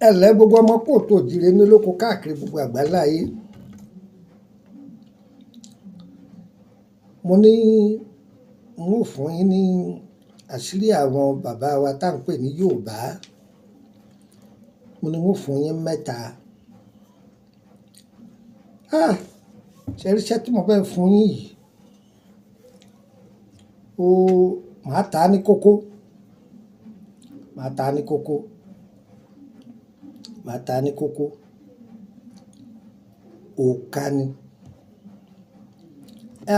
ẹ̀lẹ́ gbogbo ọmọ kóòtù òjìrè ní lóko káàkiri gbogbo àgbáńlá ayé. Mo ní n ó fún yín ní àṣírí àwọn bàbá wa tá à ń pè ní Yorùbá. Mo ní n ó fún yín mẹ́ta. Ṣe rí iṣẹ́ tí mo fẹ́ fún yín yìí, màá tà á ní kókó. Màá tà á ní kókó. Màá tà á ní kókó. Òòkà ni.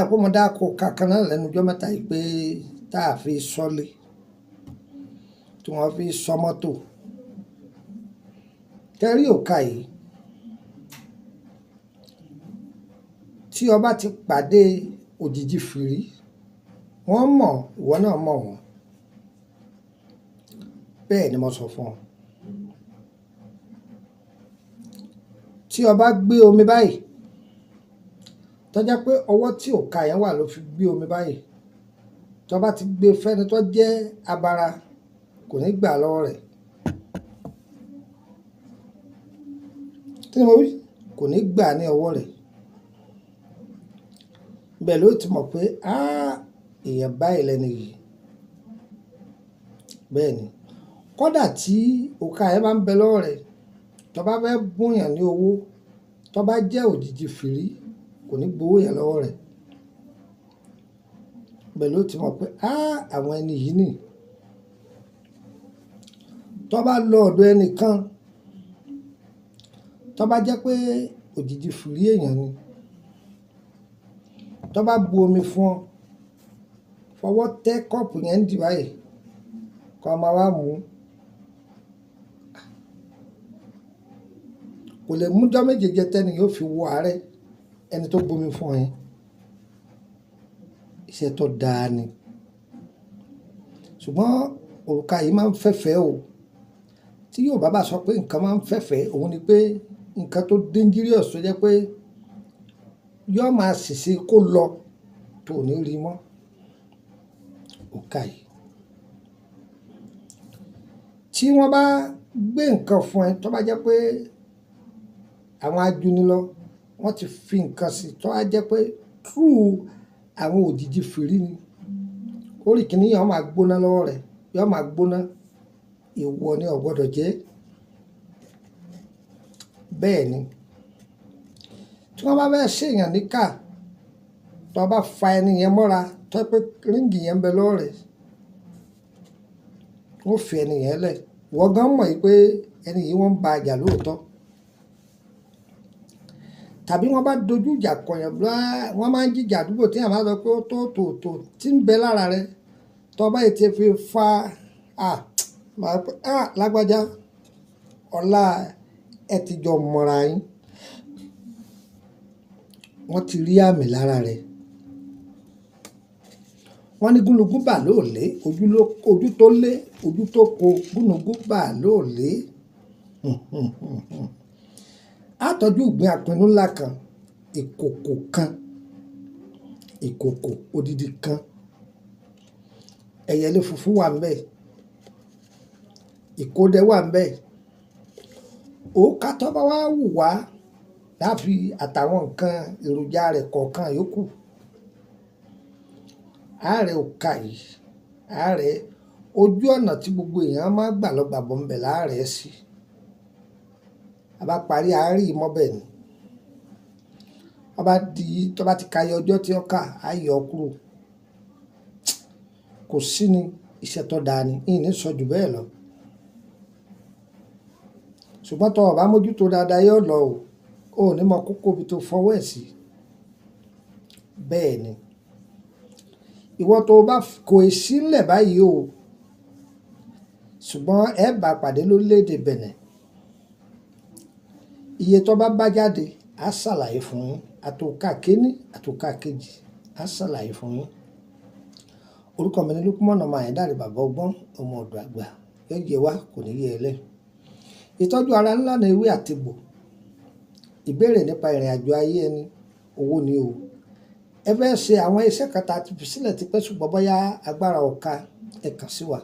Kó mo dáko òòkà kan náà lẹ́nu ọjọ́ mẹ́ta yìí pé tá a fi sọ́lé, tí wọ́n fi sọ mọ́tò. Tẹ́rí òòkà yìí, tí o bá ti pàdé òjìji fìrí, wọ́n mọ̀, ìwọ náà mọ̀ wọ́n. Bẹ́ẹ̀ ni mo sọ fún ọ. Tí o bá gbé omi báyìí, tó jẹ́ pé ọwọ́ tí òòkà yẹn wà ló fi gbé omi báyìí, tó bá ti gbé fẹ́ni tó jẹ́ abara, kò ní gbà lọ́wọ́ rẹ̀. Kí ni mo wí? Kò ní gbà ní ọwọ́ rẹ̀. Bẹ́ẹ̀ ló ti mọ̀ pé èèyàn báyìí lẹ́nu yìí. Bẹ́ẹ̀ ni. Kódà tí òòkà yẹn bá ń bẹ lọ́wọ́ rẹ̀, tó bá fẹ́ búyàn ní owó, tó bá jẹ́ òjìji fìrí, kò ní gbowó yẹn lọ́wọ́ rẹ̀. Bẹ́ẹ̀ ló ti mọ̀ pé àwọn ẹni yìí nì. Tó bá lọ ọ̀dọ̀ ẹnìkan, tó bá jẹ́ pé òjìji fìrí èèyàn ni, tó bá bu omi fún ọ, fọwọ́ tẹ́ kọ́ọ̀pù yẹn ń dì báyìí, kó máa wá mú. Kò lè mú ọjọ́ méje jẹ tẹ́ni yóò fi wo àárẹ̀ ẹni tó bomi fún ọ yẹn. Iṣẹ́ tó dáa ni. Ṣùgbọ́n òrùka yìí máa ń fẹ́fẹ́ o. Tí Yorùbá bá sọ pé nǹkan máa ń fẹ́fẹ́, òun ni pé nǹkan tó dangerous tó jẹ́ pé yóò máa ṣèṣe kó lọ tó ní rí mọ́. Òrùka yìí. Tí wọ́n bá gbé nǹkan fún ẹ, tó bá jẹ́ pé àwọn ajúnilọ wọ́n ti fi nǹkan sí, tó á jẹ́ pé through àwọn òjìji fìrí ni, orí kìíní yóò máa gbóná lọ́wọ́ rẹ̀, yóò máa gbóná. Ìwọ ni ò gbọdọ̀ jẹ́. Bẹ́ẹ̀ ni. Tí wọ́n bá fẹ́ ṣèyàn níkà, tó bá fa ẹni yẹn mọ́ra, tó pé ríǹgì yẹn ń bẹ lọ́wọ́ rẹ̀, wọ́n fi ẹni yẹn lẹ̀. Wọ́n gan mọ̀ pé ẹni yìí wọ́n ń ba àjà lóòótọ́. Tàbí wọ́n bá dojú ìjà kọyàn, wọ́n máa ń jíjà àdúgbò tí àwọn bá sọ pé ó tó tí ń bẹ lára rẹ̀, tó bá yìí ti fi fa lágbájá, ọ̀la ẹ ti jọ mọ̀ra yín. Wọ́n ti rí àmì lára rẹ̀. Wọ́n ní gúnlugún bà lóòlé, ojú tó lé, ojú tó ko, gúnlugún bà lóòlé. Àtọ́jú ìgbín apinnu ńlá kan, ìkòkò kan, ìkòkò odidi kan, ẹyẹlé funfun wà ńbẹ̀, ìkódẹ wà ńbẹ̀. Òòkà tó bá wá wù wá láfi àtàwọn nǹkan èròjà rẹ̀ kọ̀ọ̀kan yòókù. Ààrẹ òòkà yìí, ààrẹ ojú ọ̀nà tí gbogbo èèyàn máa gbà lọ gbàbọ̀ ńbẹ̀ láàrẹ̀ sí. A bá parí àárí mọ́bẹ̀ ni. Tó bá ti kayọ ọjọ́ tí ó kà, á yọ kúrò. Kò sí ni, iṣẹ́ tó dáa ni, ìní sọ jù bẹ́ẹ̀ lọ. Ṣùgbọ́n tó o bá mójútó dáadáa yóò lọ o. O ò ní mọ kókó bí tó fọwọ́ ẹ̀ sí. Bẹ́ẹ̀ ni. Ìwọ tó o bá kò sí ńlẹ̀ báyìí o. Ṣùgbọ́n ẹ bá pàdé lórílẹ̀‐èdè Benin. Iye tó bá jáde, á ṣàlàyé fún yín. Àtòkà kíní, àtòkà kejì, á ṣàlàyé fún yín. Orúkọ mi ni Lukman ọmọ Ayédáre bàbá ọgbọ́n, ọmọ ọ̀dọ̀ àgbà. Yóò yẹ wá, kò ní yẹ ẹ lẹ́. Ìtọ́jú ara ńlá ní ewé àtegbò. Ìbéèrè nípa ìrìn àjò ayé ẹni, owó ni o. Ẹ fẹ́ ṣe àwọn iṣẹ́ kan tá a ti fi sílẹ̀ tipẹ́, ṣùgbọ́n bóyá agbára ọ̀ka, ẹ kàn sí wa.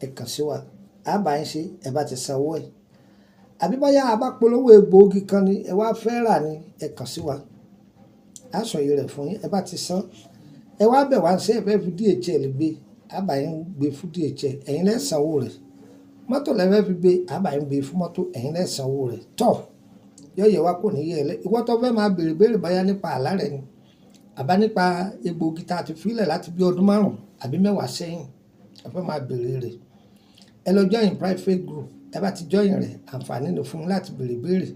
Ẹ kàn sí wa. àbá yín ṣe ẹ bá ti sanwó ẹ̀. Àbí bóyá a bá polówó egbòogi kan ni ẹ wá fẹ́ rà ni ẹ kàn sí wa, a sọ iye rẹ̀ fún yín, ẹ bá ti san ẹ wá bẹ̀ wá ṣe ẹ fẹ́ fi DHL gbé, àbá yín gbé fún DHL, ẹ̀yin lẹ́ sanwó rẹ̀. Mọ́tò lẹ́ fẹ́ fi gbé, àbá yín gbé fún mọ́tò, ẹ̀yin lẹ́ sanwó rẹ̀. Tọ́ yọ̀yẹ̀ wa kò ní yẹ ẹ lẹ́. Ìwọ tó fẹ́ máa béèrè bóyá nípa àlá rẹ ni àbá nípa egbòogi tá a ti filẹ̀ láti bí ọdún 5 àbí 10 sẹ́yìn, ẹ fẹ́ máa béèrè rẹ̀, ẹ lọ join private group. Ẹ bá ti join rẹ̀, àǹfààní ni fún láti béèrè.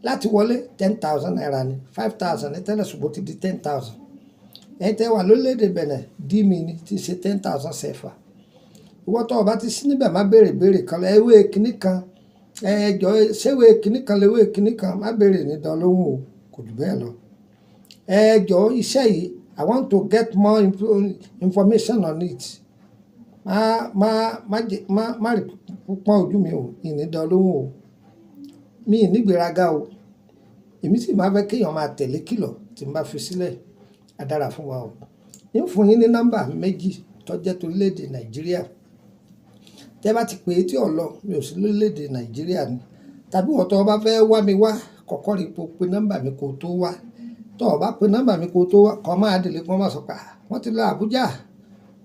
Láti wọlé 10,000 naira ni, 5,000 ní tẹ́lẹ̀ ṣùgbọ́n ti di 10,000. Ẹ̀yin tẹ́ wà lórílẹ̀‐èdè Benin díìmì ni ti ṣe 10,000 CFA. Ìwọ tó o bá ti sí níbẹ̀ má béèrè kan lọ, ewé kìíní kan ẹjọ́ ṣéwé kìíní kan léwé kìíní kan, má béèrè ní dán lóhùn o, kò jù bẹ́ẹ̀ lọ. Ẹjọ́ iṣẹ́ yìí I want to get more information on it. Má rí púpọ̀ ojú mi o, ìní dán lóhùn o, mi ì nígbèraga o, èmi sì máa fẹ́ kéèyàn máa tẹ̀lé kìlọ̀ tí n bá fi sílẹ̀, á dára fún wa o. Ń fún yín ní nọ́mbà méjì tó jẹ́ torílẹ̀-èdè Nàìjíríà. Tẹ́ bá ti pè é tí ò lọ, mi ò sí lórílẹ̀-èdè Nàìjíríà ni. Tàbí ìwọ tó o bá fẹ́ wá mi wá, kọ́kọ́ rí pé nọ́mbà mi kò tó wá. Tó o bá pe nọ́mbà mi kò tó wá, kọ́ máa délé kí wọ́n máa sọ pé wọ́n ti lọ Àbújá,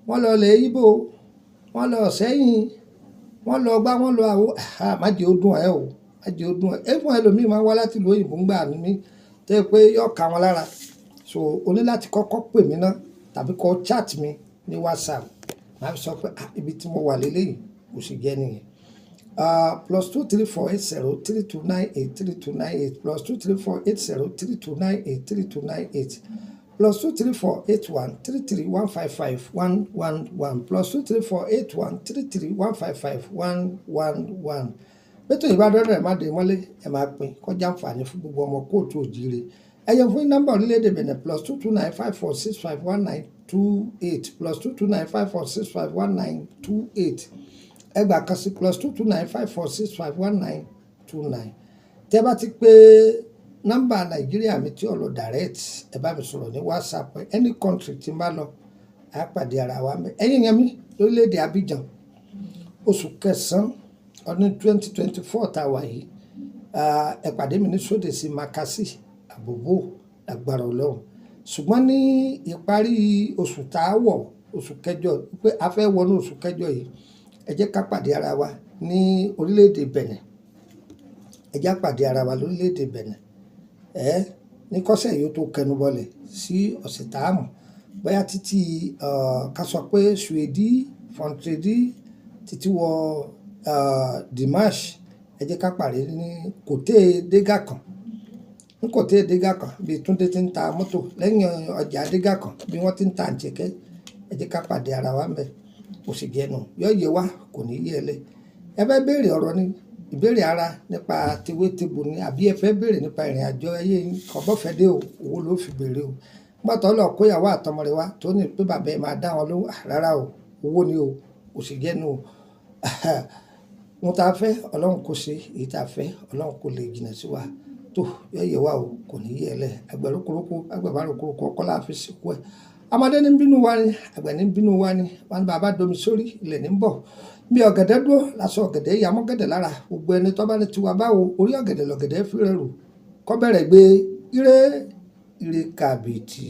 wọ́n lọ ilẹ̀ Ìgbò, wọ́n lọ Ṣẹ́yìn, wọ́n lọ gbá, wọ́n lọ àwo. Má jẹ́ ó dùn ẹ́ o, má jẹ́ ó dùn ẹ́. Ẹ̀fọn ẹlòmíì máa wá láti ìlú òyìnbó ń gbà mí tẹ́ pé yóò ká wọn lára. So o ní láti kọ́kọ́ pè mí ná tàbí kọ́ chat mi ní WhatsApp. Màá sọ pé ibi tí mo wà lélẹ́yìí kò sì jẹ́ nìyẹn. +2348032983298 +2348032983298 +2348133155111 +2348133155111. Bẹ́tò ìbádọ́rẹ̀ rẹ̀ má dé mọ́lé ẹ̀ máa pín kọjá àǹfààní fún gbogbo ọmọ kóòtù òjìire. Ẹ̀yẹ fún nọ́mbà orílẹ̀-èdè Benin +22954651928 +22954651928. Ẹgbàá kan sí +22954651929. Tẹ́ bá ti pé nọ́mbà Nàìjíríà mi tí ò lọ direct, ẹ bá mi sọ̀rọ̀ ní WhatsApp any country tí n bá lọ, á pàdé ara wa mẹ́. Ẹ̀yin yẹn mi lórílẹ̀‐èdè Abidjan oṣù kẹsàn-án ọdún 2024 tá a wà yìí, ẹ pàdé mi ní Sódèsì Makassi Àbòbò lágbára Ọlọ́run. Ṣùgbọ́n ní ìparí oṣù tá a wọ̀, oṣù kẹjọ, pé a fẹ́ wọnú oṣù kẹjọ yìí, ẹ jẹ́ ká pàdé ara wa ní orílẹ̀‐èdè Benin. Ẹ jẹ́ ká pàdé ara wa lórílẹ̀‐èdè Benin. Ní kọ́sẹ̀ yìí ó tó kẹnu bọlẹ̀ sí ọ̀sẹ̀ tá a mọ̀ bóyá títí ká sọ pé Suèdí Fọ̀ntrẹ́dí títí wọ Dimanche. Ẹ jẹ́ ká pàdé ní Kòtè Dégà kan, ní Kòtè Dégà kan bí Túndé ti ń ta mọ́tò lẹ́yìn ọjà Dégà kan bí wọ́n ti ń ta àǹjẹ̀kẹ́. Ẹ jẹ́ ká pàdé ara wa ńbẹ̀, kò sì jẹ́nu yóò yẹ wá, kò ní yẹ ẹ lẹ́. Ẹ fẹ́ béèrè ọ̀rọ̀ ni, ìbéèrè ara nípa tiwétebù ni, àbí ẹ fẹ́ béèrè nípa ìrìn àjò ayé yín, kọ̀bọ́fẹ́ dé o, owó ló fi béèrè o. Nígbà tó lọ kó ìyàwó àtọmọ rẹ̀ wá tó ní pé bàbá ẹ máa dá wọn lóhùn, rárá o, owó ni o, kò sì jẹ́nu o. Ohun tá a fẹ́ Ọlọ́run kò ṣe, èyí tá a fẹ́ Ọlọ́run kò lè jìnnà sí wa. Tó yóò yẹ wá o, kò ní yẹ ẹ lẹ́. Àgbẹ̀rókòrókò àgbẹ̀bárókòrókò ọkọ láàfin sìnkú ẹ̀. Ọmọdé ní bínú wa ni, àgbẹ̀ ní bínú wa ni, wọn ní bàbá domi sórí ilẹ̀ ní bọ̀. Bí ọ̀gẹ̀dẹ̀ dúró lásọ ọ̀gẹ̀dẹ̀ yà mọ́ gẹ̀dẹ̀ lára. Gbogbo ẹni tó bá ní tiwa báwo, orí ọ̀gẹ̀dẹ̀ lọ̀gẹ̀dẹ̀ fi rẹ̀ rù. Kọ́ bẹ̀rẹ̀ gbé ire kàbìtì.